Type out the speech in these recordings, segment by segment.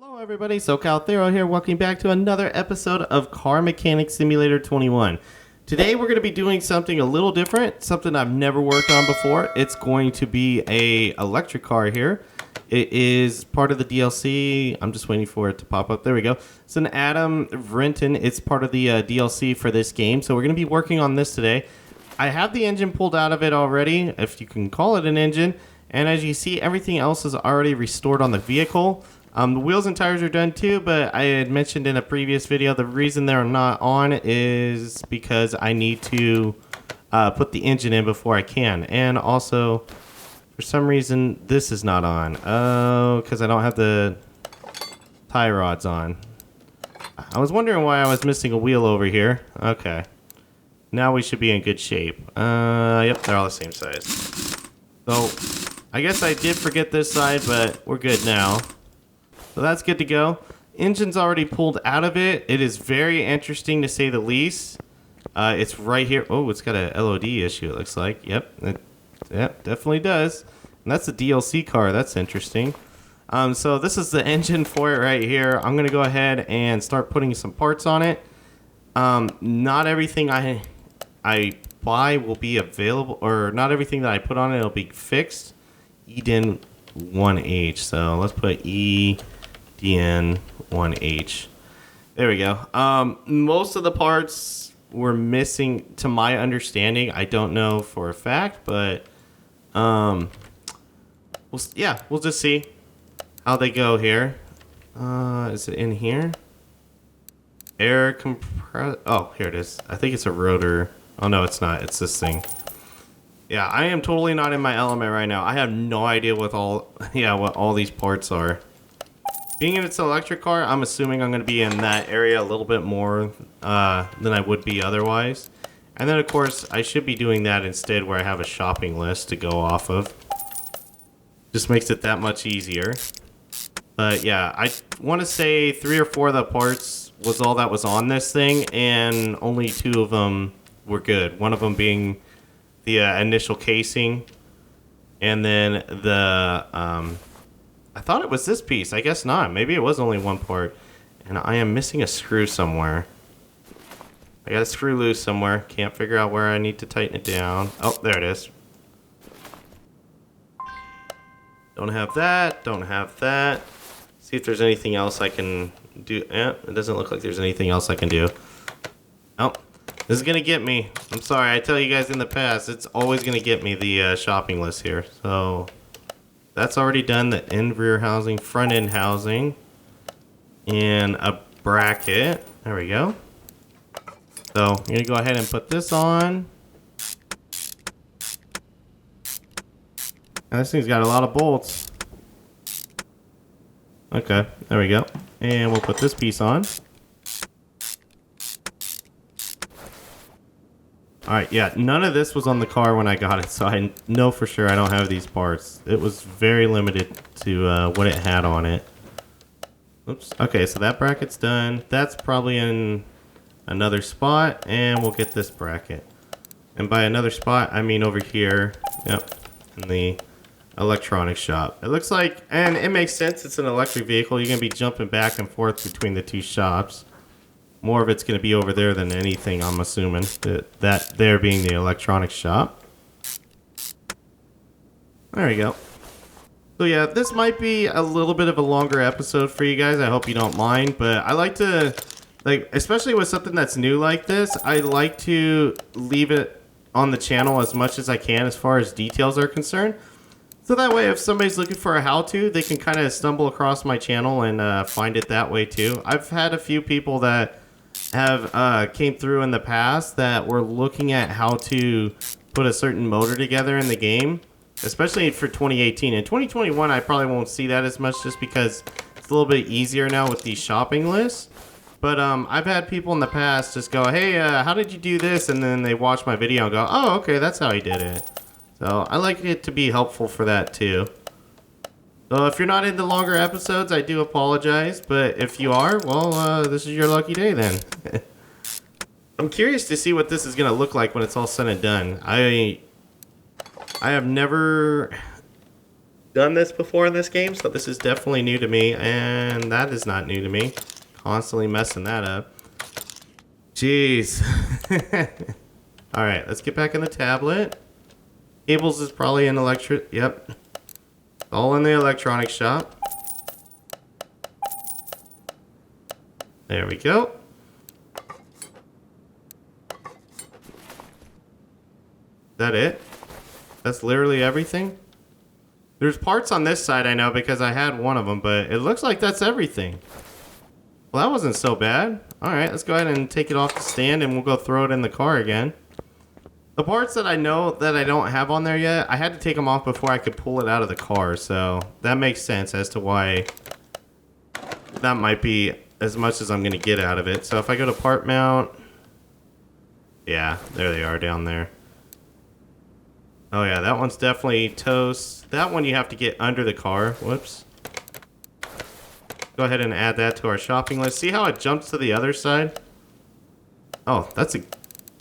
Hello everybody, SoCal Thero here. Welcome back to another episode of Car Mechanic Simulator 21. Today we're going to be doing something a little different, something I've never worked on before. It's going to be a electric car here. It is part of the DLC. I'm just waiting for it to pop up. There we go. It's an Adam Renton. It's part of the DLC for this game. So we're going to be working on this today. I have the engine pulled out of it already, if you can call it an engine. And as you see, everything else is already restored on the vehicle. The wheels and tires are done too, but I had mentioned in a previous video the reason they're not on is because I need to put the engine in before I can. And also, for some reason, this is not on. Oh, because I don't have the tie rods on. I was wondering why I was missing a wheel over here. Okay. Now we should be in good shape. Yep, they're all the same size. So, I guess I did forget this side, but we're good now. So that's good to go. Engine's already pulled out of it. It is very interesting to say the least. It's right here. Oh, it's got a LOD issue, it looks like. Yep, definitely does. And that's a DLC car. That's interesting. So this is the engine for it right here. I'm going to go ahead and start putting some parts on it. Not everything I buy will be available, or not everything that I put on it will be fixed. EDN1H. So let's put EDN1H. There we go. Most of the parts were missing to my understanding. I don't know for a fact, but we'll just see how they go here. Is it in here? Air compress. Oh, here it is. I think it's a rotor. Oh no, it's not. It's this thing. Yeah, I am totally not in my element right now. I have no idea what all these parts are. Being in its electric car, I'm assuming I'm going to be in that area a little bit more than I would be otherwise. And then, of course, I should be doing that instead where I have a shopping list to go off of. Just makes it that much easier. But yeah, I want to say 3 or 4 of the parts was all that was on this thing, and only 2 of them were good. One of them being the initial casing, and then the I thought it was this piece. I guess not. Maybe it was only one part, and I am missing a screw somewhere. I got a screw loose somewhere. Can't figure out where I need to tighten it down. Oh, there it is. Don't have that. Don't have that. See if there's anything else I can do. It doesn't look like there's anything else I can do. Oh, this is going to get me. I'm sorry. I tell you guys in the past, it's always going to get me, the shopping list here. So that's already done. The end rear housing, front end housing, and a bracket. There we go. So I'm going to go ahead and put this on. And this thing's got a lot of bolts. Okay, there we go. And we'll put this piece on. Alright, yeah, none of this was on the car when I got it, so I know for sure I don't have these parts. It was very limited to what it had on it. Oops. Okay, so that bracket's done. That's probably in another spot, and we'll get this bracket. And by another spot, I mean over here. Yep, in the electronics shop. It looks like, and it makes sense, it's an electric vehicle. You're going to be jumping back and forth between the 2 shops. More of it's going to be over there than anything, I'm assuming. That there being the electronics shop. There we go. So yeah, this might be a little bit of a longer episode for you guys. I hope you don't mind, but I like to, especially with something that's new like this, I like to leave it on the channel as much as I can as far as details are concerned. So that way, if somebody's looking for a how-to, they can kind of stumble across my channel and find it that way too. I've had a few people that have came through in the past that were looking at how to put a certain motor together in the game, especially for 2018. In 2021, I probably won't see that as much just because it's a little bit easier now with these shopping lists. But I've had people in the past just go, hey, how did you do this? And then they watch my video and go, oh, okay, that's how he did it. So I like it to be helpful for that too. So if you're not into longer episodes, I do apologize. But if you are, well, this is your lucky day then. I'm curious to see what this is going to look like when it's all said and done. I have never done this before in this game, so this is definitely new to me, and that is not new to me. Constantly messing that up. Jeez. Alright, let's get back in the tablet. Cables is probably in yep. All in the electronics shop. There we go. Is that it? That's literally everything? There's parts on this side I know because I had one of them, but it looks like that's everything. Well, that wasn't so bad. Alright, let's go ahead and take it off the stand and we'll go throw it in the car again. The parts that I know that I don't have on there yet, I had to take them off before I could pull it out of the car, so that makes sense as to why that might be as much as I'm going to get out of it. So if I go to part mount, yeah, there they are down there. Oh yeah, that one's definitely toast. That one you have to get under the car. Whoops. Go ahead and add that to our shopping list. See how it jumps to the other side? Oh, that's a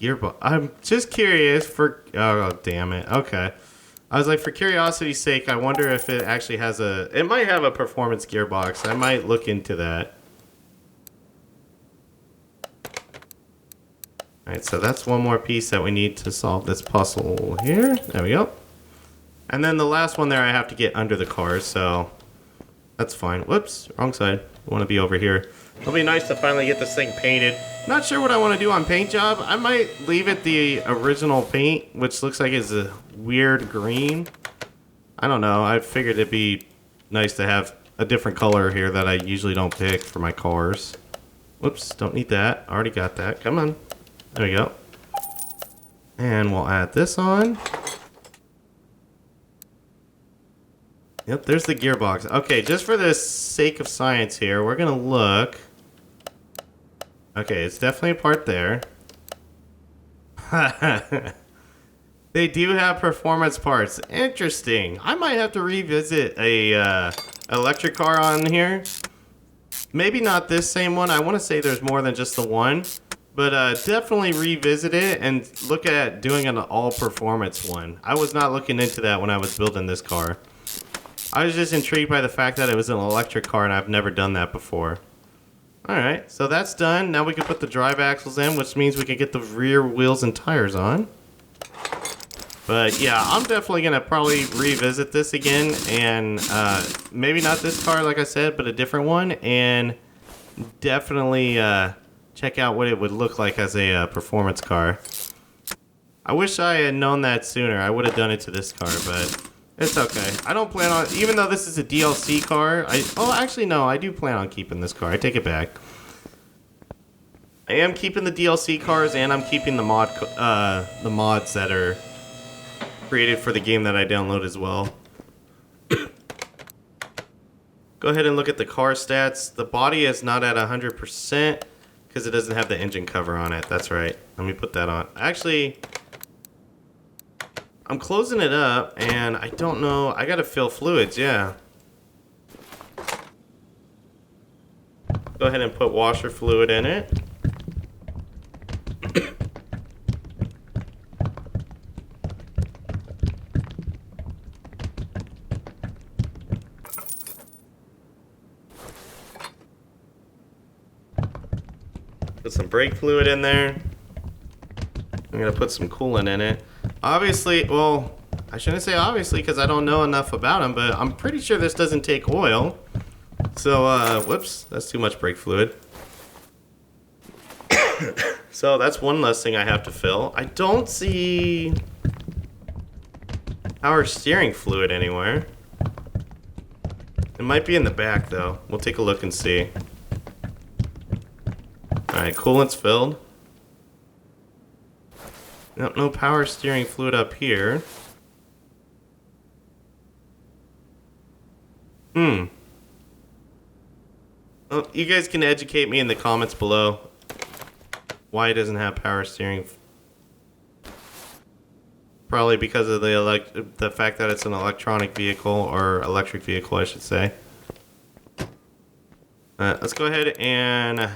gearbox. I'm just curious for... Oh, damn it. Okay. I was like, for curiosity's sake, I wonder if it actually has a... It might have a performance gearbox. I might look into that. Alright, so that's one more piece that we need to solve this puzzle here. There we go. And then the last one there I have to get under the car, so... That's fine. Whoops, wrong side. I want to be over here. It'll be nice to finally get this thing painted. Not sure what I want to do on paint job. I might leave it the original paint, which looks like it's a weird green. I don't know. I figured it'd be nice to have a different color here that I usually don't pick for my cars. Whoops, don't need that. Already got that. Come on. There we go. And we'll add this on. Yep, there's the gearbox. Okay, just for the sake of science here, we're going to look. Okay, it's definitely a part there. They do have performance parts. Interesting. I might have to revisit a electric car on here. Maybe not this same one. I want to say there's more than just the one. But definitely revisit it and look at doing an all-performance one. I was not looking into that when I was building this car. I was just intrigued by the fact that it was an electric car and I've never done that before. Alright, so that's done. Now we can put the drive axles in, which means we can get the rear wheels and tires on. But yeah, I'm definitely going to probably revisit this again and maybe not this car like I said, but a different one. And definitely check out what it would look like as a performance car. I wish I had known that sooner. I would have done it to this car, but... It's okay. I don't plan on... Even though this is a DLC car... actually, no. I do plan on keeping this car. I take it back. I am keeping the DLC cars, and I'm keeping the the mods that are created for the game that I download as well. Go ahead and look at the car stats. The body is not at 100% because it doesn't have the engine cover on it. That's right. Let me put that on. Actually... I'm closing it up, and I don't know. I gotta fill fluids, yeah. Go ahead and put washer fluid in it. Put some brake fluid in there. I'm gonna put some coolant in it. Obviously, well, I shouldn't say obviously because I don't know enough about them, but I'm pretty sure this doesn't take oil. So, whoops, that's too much brake fluid. So that's one less thing I have to fill. I don't see power steering fluid anywhere. It might be in the back though. We'll take a look and see. Alright, coolant's filled. Nope, no power steering fluid up here. Well, you guys can educate me in the comments below why it doesn't have power steering. Probably because of the fact that it's an electronic vehicle, or electric vehicle, I should say. Let's go ahead and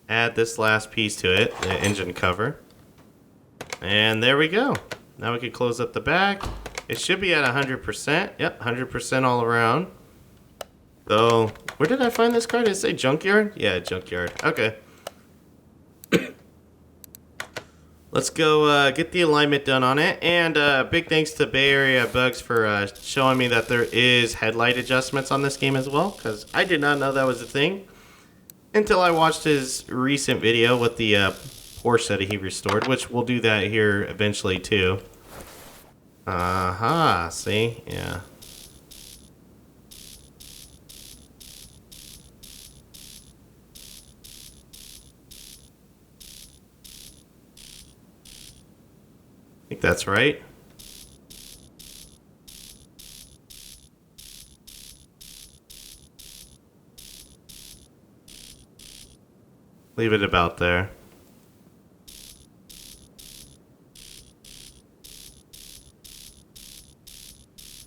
add this last piece to it, the engine cover. And there we go. Now we can close up the back. It should be at 100%. Yep, 100% all around. Though, where did I find this car? Did it say junkyard? Yeah, junkyard. Okay. Let's go get the alignment done on it. And big thanks to Bay Area Bugs for showing me that there is headlight adjustments on this game as well, because I did not know that was a thing until I watched his recent video with the Porsche that he restored, which we'll do that here eventually too. Aha, see? Yeah. I think that's right. Leave it about there.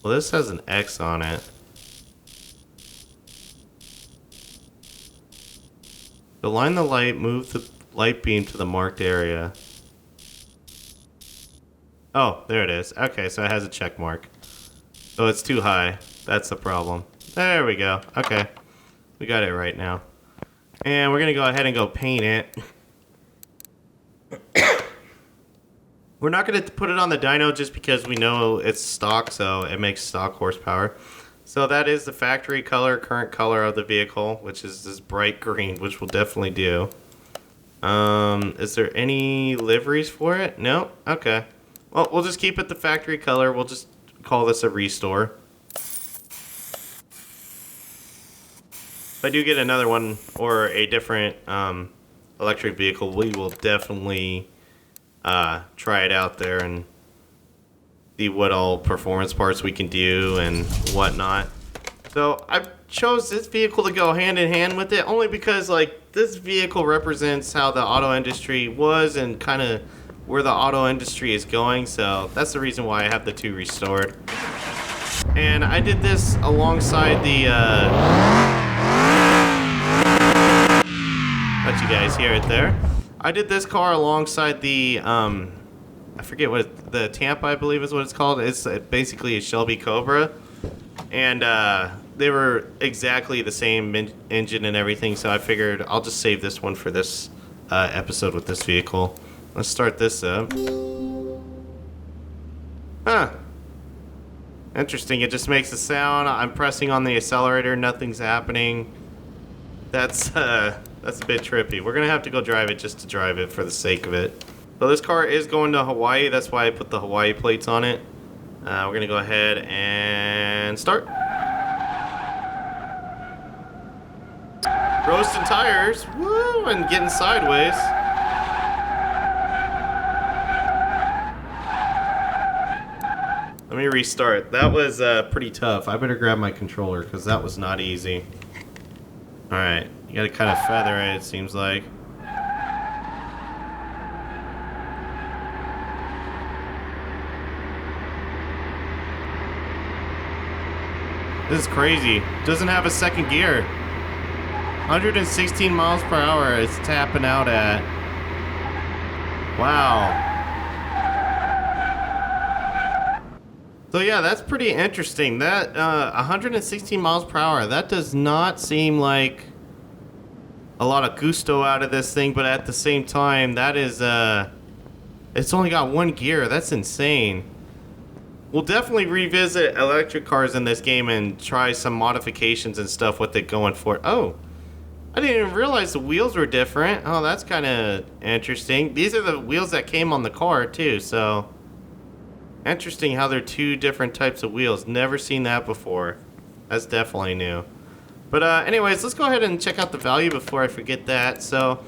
Well, this has an X on it. Align the light, move the light beam to the marked area. Oh, there it is. Okay, so it has a check mark. So it's too high. That's the problem. There we go. Okay. We got it right now. And we're going to go ahead and go paint it. We're not going to put it on the dyno just because we know it's stock, so it makes stock horsepower. So that is the factory color, current color of the vehicle, which is this bright green, which we'll definitely do. Is there any liveries for it? No? Okay. Well, we'll just keep it the factory color. We'll just call this a restore. If I do get another one or a different electric vehicle, we will definitely try it out there and see what all performance parts we can do and whatnot. So I chose this vehicle to go hand in hand with it only because like this vehicle represents how the auto industry was and kind of where the auto industry is going, so that's the reason why I have the two restored. And I did this alongside the let you guys hear it there. I did this car alongside the I forget what the Tampa, I believe is what it's called. It's basically a Shelby Cobra, and they were exactly the same engine and everything, so I figured I'll just save this one for this episode with this vehicle. Let's start this up. Huh. Interesting, it just makes a sound. I'm pressing on the accelerator, nothing's happening. That's a bit trippy. We're gonna have to go drive it just to drive it for the sake of it. So this car is going to Hawaii, that's why I put the Hawaii plates on it. We're gonna go ahead and start. Roasting tires, woo, and getting sideways. Let me restart. That was pretty tough. I better grab my controller because that was not easy. Alright, you gotta kind of feather it seems like. This is crazy. Doesn't have a second gear. 116 miles per hour it's tapping out at. Wow. So yeah, that's pretty interesting. That 116 miles per hour, that does not seem like a lot of gusto out of this thing, but at the same time, that is, it's only got one gear. That's insane. We'll definitely revisit electric cars in this game and try some modifications and stuff with it going for it. Oh, I didn't even realize the wheels were different. Oh, that's kind of interesting. These are the wheels that came on the car too, so interesting how they're two different types of wheels. Never seen that before. That's definitely new. But anyways, let's go ahead and check out the value before I forget that. So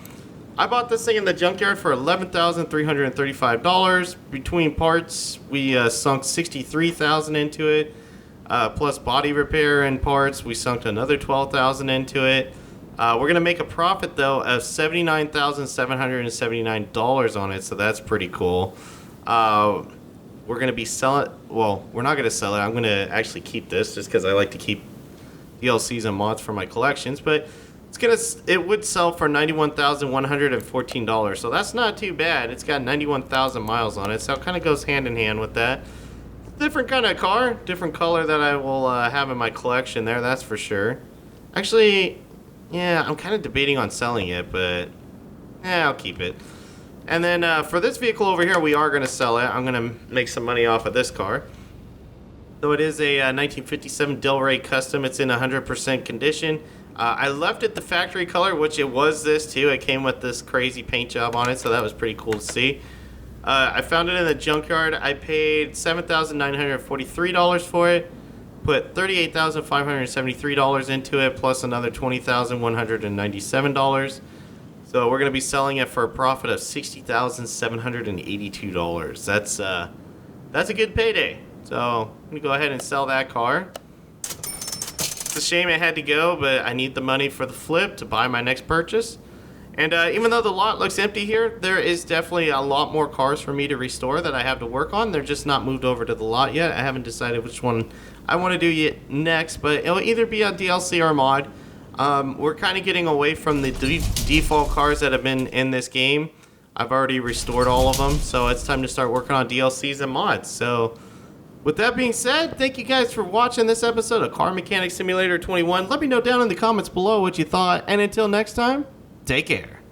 I bought this thing in the junkyard for $11,335. Between parts, we sunk $63,000 into it. Plus body repair and parts, we sunk another $12,000 into it. We're going to make a profit, though, of $79,779 on it, so that's pretty cool. We're going to be selling, well, we're not going to sell it. I'm going to actually keep this just because I like to keep DLCs and mods for my collections, but it would sell for $91,114, so that's not too bad. It's got 91,000 miles on it, so it kind of goes hand in hand with that. Different kind of car, different color that I will have in my collection there, that's for sure. Actually, yeah, I'm kind of debating on selling it, but yeah, I'll keep it. And then for this vehicle over here, we are going to sell it. I'm going to make some money off of this car. Though it is a 1957 Del Rey Custom, it's in 100% condition. I left it the factory color, which it was this too. It came with this crazy paint job on it, so that was pretty cool to see. I found it in the junkyard. I paid $7,943 for it. Put $38,573 into it, plus another $20,197. So we're going to be selling it for a profit of $60,782. That's a good payday. So I'm going to go ahead and sell that car. It's a shame it had to go, but I need the money for the flip to buy my next purchase. And even though the lot looks empty here, there is definitely a lot more cars for me to restore that I have to work on. They're just not moved over to the lot yet. I haven't decided which one I want to do yet next, but it'll either be a DLC or a mod. We're kind of getting away from the default cars that have been in this game. I've already restored all of them, so it's time to start working on DLCs and mods. So with that being said, thank you guys for watching this episode of Car Mechanic Simulator 21. Let me know down in the comments below what you thought, and until next time, take care.